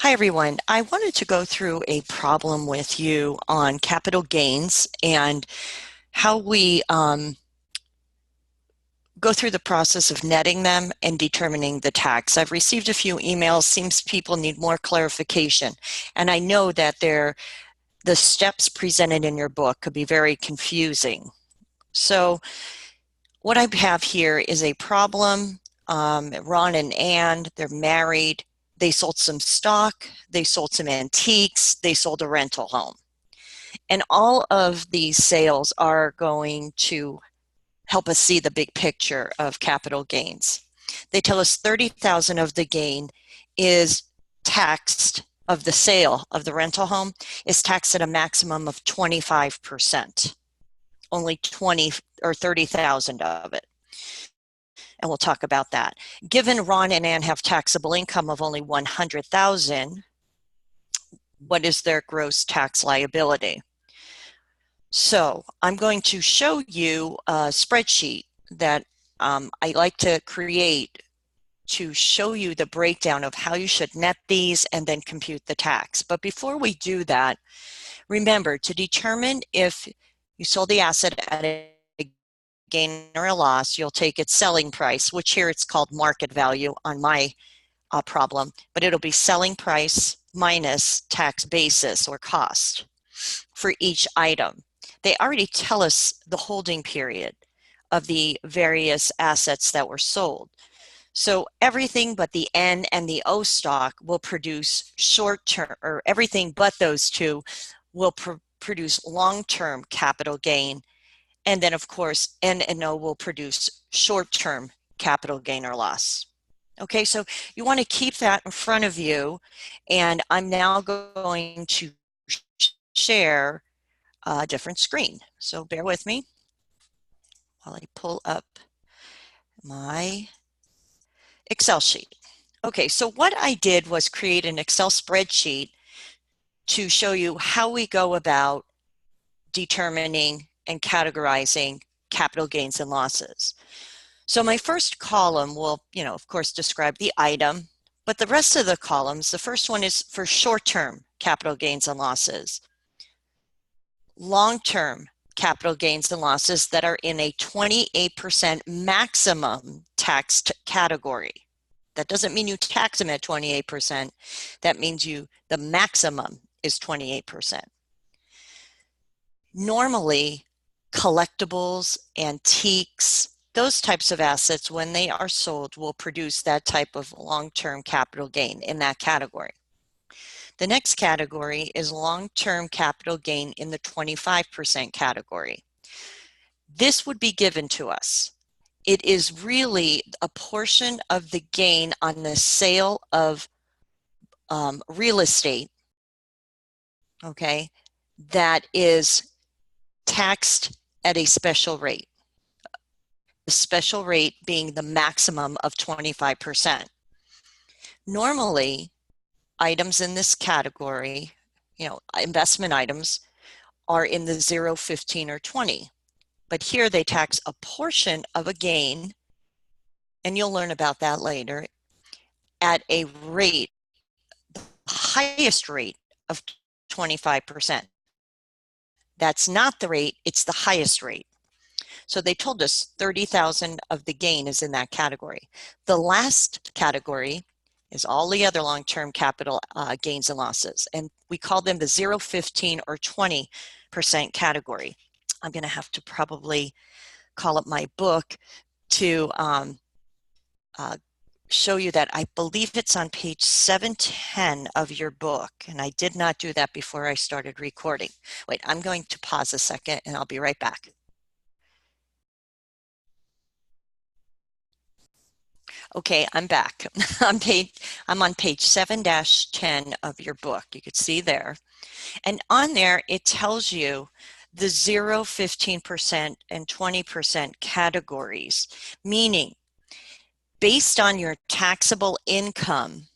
Hi, everyone. I wanted to go through a problem with you on capital gains and how we go through the process of netting them and determining the tax. I've received a few emails. Seems people need more clarification. And I know that the steps presented in your book could be very confusing. So what I have here is a problem. Ron and Ann, they're married. They sold some stock, they sold some antiques, they sold a rental home. And all of these sales are going to help us see the big picture of capital gains. They tell us 30,000 of the gain is taxed, of the sale of the rental home is taxed at a maximum of 25%. Only 20 or 30,000 of it. And we'll talk about that. Given Ron and Ann have taxable income of only 100,000, what is their gross tax liability? So I'm going to show you a spreadsheet that I like to create to show you the breakdown of how you should net these and then compute the tax. But before we do that, remember to determine if you sold the asset at a gain or a loss, you'll take its selling price, which here it's called market value on my problem, but it'll be selling price minus tax basis or cost for each item. They already tell us the holding period of the various assets that were sold. So everything but the N and the O stock will produce short-term, or everything but those two will produce long-term capital gain. And then of course, N and O will produce short-term capital gain or loss. Okay, so you want to keep that in front of you. And I'm now going to share a different screen. So bear with me while I pull up my Excel sheet. Okay, so what I did was create an Excel spreadsheet to show you how we go about determining and categorizing capital gains and losses. So my first column will, of course, describe the item, but the rest of the columns, the first one is for short-term capital gains and losses. Long-term capital gains and losses that are in a 28% maximum taxed category. That doesn't mean you tax them at 28%. That means the maximum is 28%. Normally, collectibles, antiques, those types of assets, when they are sold, will produce that type of long-term capital gain in that category. The next category is long-term capital gain in the 25% category. This would be given to us. It is really a portion of the gain on the sale of real estate, okay, that is taxed at a special rate. The special rate being the maximum of 25%. Normally, items in this category, investment items, are in the 0, 15, or 20. But here they tax a portion of a gain, and you'll learn about that later, at a rate, the highest rate of 25%. That's not the rate, it's the highest rate. So they told us 30,000 of the gain is in that category. The last category is all the other long-term capital gains and losses, and we call them the 0, 15, or 20% category. I'm going to have to probably call up my book to show you that. I believe it's on page 710 of your book, and I did not do that before I started recording. Wait, I'm going to pause a second and I'll be right back. Okay, I'm back. I'm on page 7-10 of your book. You could see there. And on there, it tells you the 0, 15%, and 20% categories, meaning based on your taxable income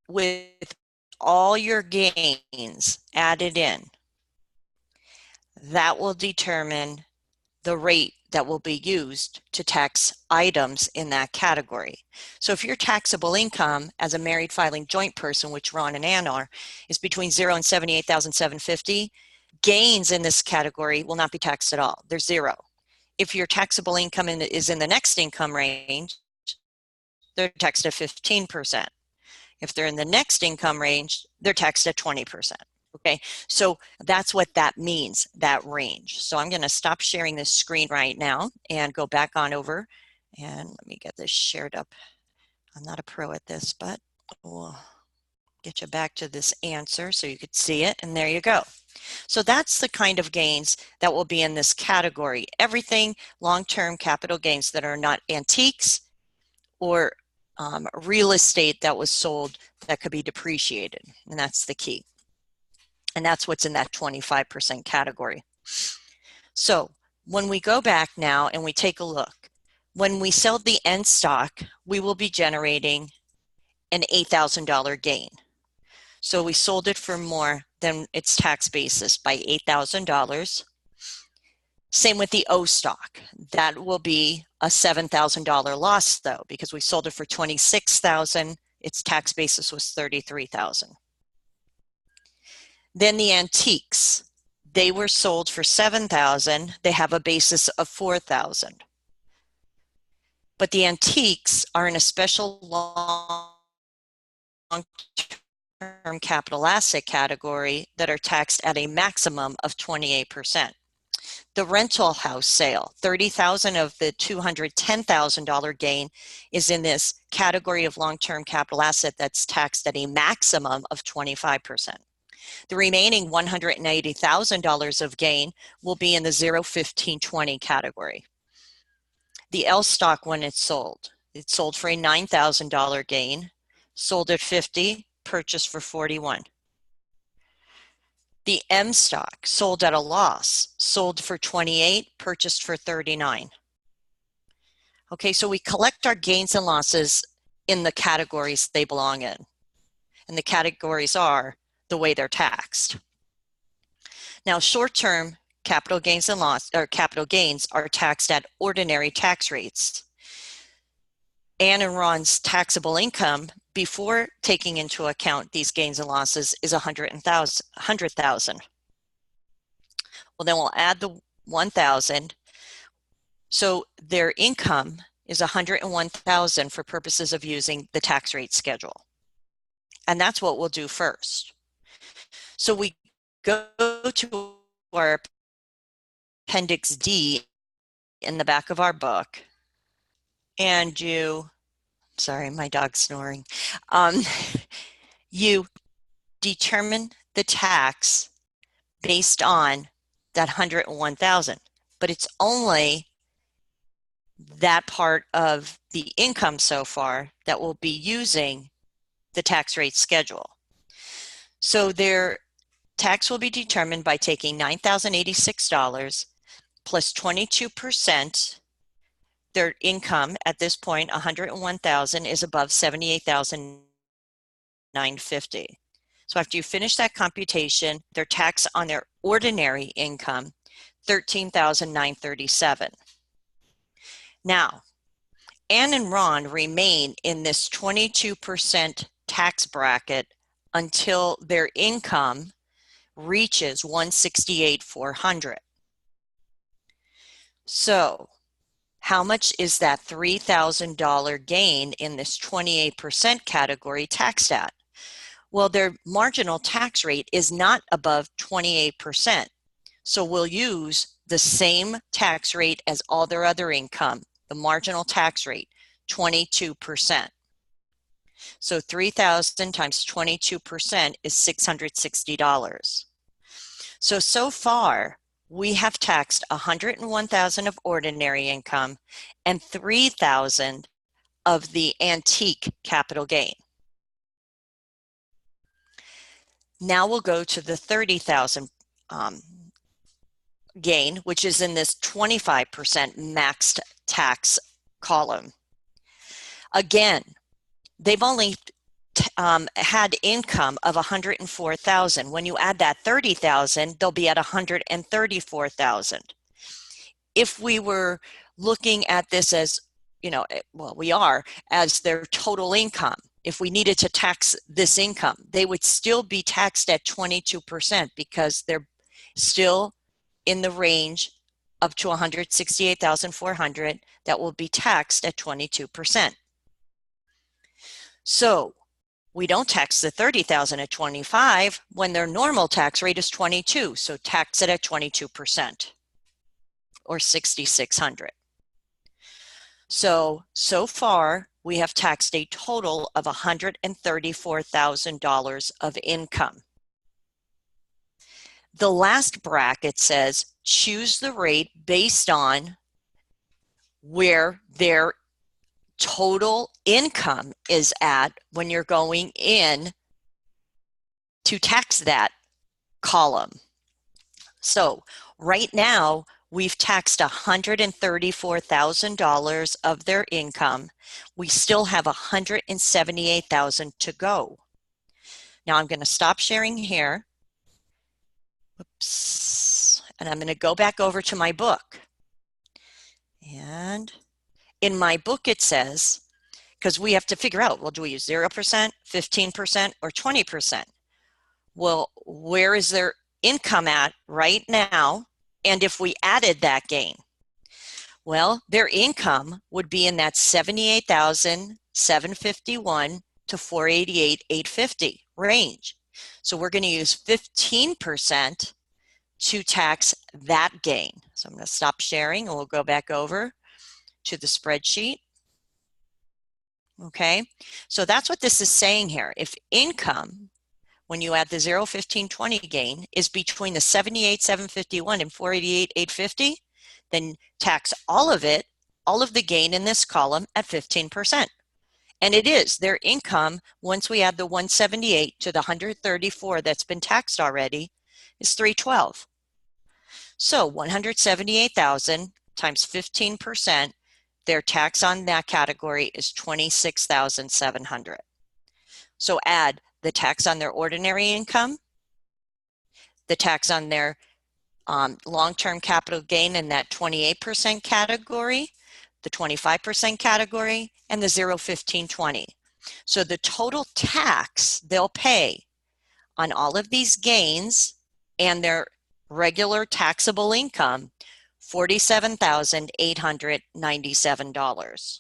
with all your gains added in, that will determine the rate that will be used to tax items in that category. So if your taxable income as a married filing joint person, which Ron and Ann are, is between 0 and 78,750, gains in this category will not be taxed at all. They're 0. If your taxable income is in the next income range, they're taxed at 15%. If they're in the next income range, they're taxed at 20%. Okay, so that's what that means, that range. So I'm going to stop sharing this screen right now and go back on over, and let me get this shared up. I'm not a pro at this, but we'll get you back to this answer so you could see it, and there you go. So that's the kind of gains that will be in this category. Everything long-term capital gains that are not antiques or real estate that was sold that could be depreciated, and that's the key. And that's what's in that 25% category. So when we go back now and we take a look, when we sell the end stock, we will be generating an $8,000 gain. So we sold it for more than its tax basis by $8,000. Same with the O stock. That will be a $7,000 loss though, because we sold it for $26,000. Its tax basis was $33,000. Then the antiques, they were sold for $7,000. They have a basis of $4,000. But the antiques are in a special long-term capital asset category that are taxed at a maximum of 28%. The rental house sale, $30,000 of the $210,000 gain is in this category of long-term capital asset that's taxed at a maximum of 25%. The remaining $180,000 of gain will be in the 0, 15, 20 category. The L stock, when it's sold for a $9,000 gain, sold at 50, purchased for 41. The M stock, sold at a loss, sold for 28, purchased for 39. Okay, so we collect our gains and losses in the categories they belong in. And the categories are the way they're taxed. Now, short-term capital gains and loss or capital gains are taxed at ordinary tax rates. Ann and Ron's taxable income before taking into account these gains and losses is $100,000. Well, then we'll add the 1,000. So their income is $101,000 for purposes of using the tax rate schedule. And that's what we'll do first. So we go to our Appendix D in the back of our book and sorry, my dog's snoring. You determine the tax based on that $101,000, but it's only that part of the income so far that will be using the tax rate schedule. So their tax will be determined by taking $9,086 plus 22%. Their income at this point, $101,000, is above $78,950. So after you finish that computation, their tax on their ordinary income, $13,937. Now, Ann and Ron remain in this 22% tax bracket until their income reaches $168,400. So how much is that $3,000 gain in this 28% category taxed at? Well, their marginal tax rate is not above 28%. So we'll use the same tax rate as all their other income, the marginal tax rate, 22%. So 3,000 times 22% is $660. So far, we have taxed $101,000 of ordinary income and $3,000 of the antique capital gain. Now we'll go to the $30,000 gain, which is in this 25% maxed tax column. Again, they've only had income of $104,000. When you add that $30,000, they'll be at $134,000. if we were looking at this as, well, we are, as their total income, if we needed to tax this income, they would still be taxed at 22% because they're still in the range up to $168,400 that will be taxed at 22%. So we don't tax the $30,000 at 25 when their normal tax rate is 22. So tax it at 22% or $6,600. So far we have taxed a total of $134,000 of income. The last bracket says choose the rate based on where their total income is at when you're going in to tax that column. So right now we've taxed $134,000 of their income. We still have $178,000 to go. Now I'm going to stop sharing here. Oops. And I'm going to go back over to my book. And in my book it says, because we have to figure out, well, do we use 0%, 15%, or 20%? Well, where is their income at right now? And if we added that gain, well, their income would be in that $78,751 to $488,850 range. So we're going to use 15% to tax that gain. So I'm going to stop sharing and we'll go back over to the spreadsheet. Okay, so that's what this is saying here. If income, when you add the 0, 15, 20 gain, is between the $78,751 and $488,850, then tax all of it, all of the gain in this column at 15%. And it is their income, once we add the 178 to the 134 that's been taxed already, is 312. So 178,000 times 15%, their tax on that category is $26,700. So add the tax on their ordinary income, the tax on their long-term capital gain in that 28% category, the 25% category, and the 0, 15, 20. So the total tax they'll pay on all of these gains and their regular taxable income, $47,897.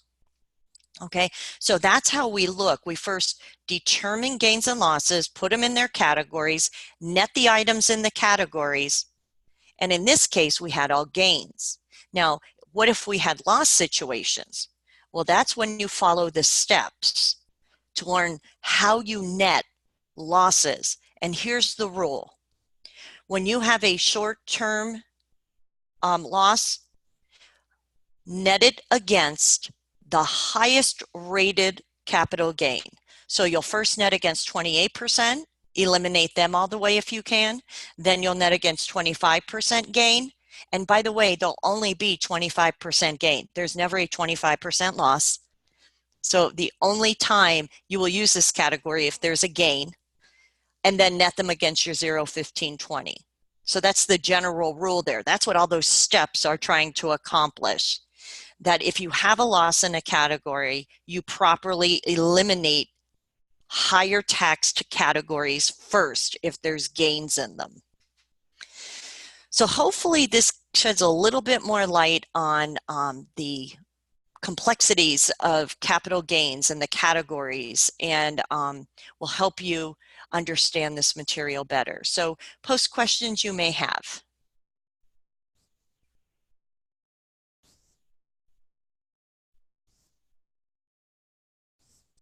Okay, so that's how we look. We first determine gains and losses, put them in their categories, net the items in the categories, and in this case, we had all gains. Now, what if we had loss situations? Well, that's when you follow the steps to learn how you net losses. And here's the rule. When you have a short-term loss, net it against the highest rated capital gain. So you'll first net against 28%, eliminate them all the way if you can. Then you'll net against 25% gain. And by the way, there'll only be 25% gain. There's never a 25% loss. So the only time you will use this category if there's a gain, and then net them against your 0, 15, 20. So that's the general rule there. That's what all those steps are trying to accomplish. That if you have a loss in a category, you properly eliminate higher taxed categories first if there's gains in them. So hopefully this sheds a little bit more light on the complexities of capital gains and the categories, and will help you understand this material better. So post questions you may have.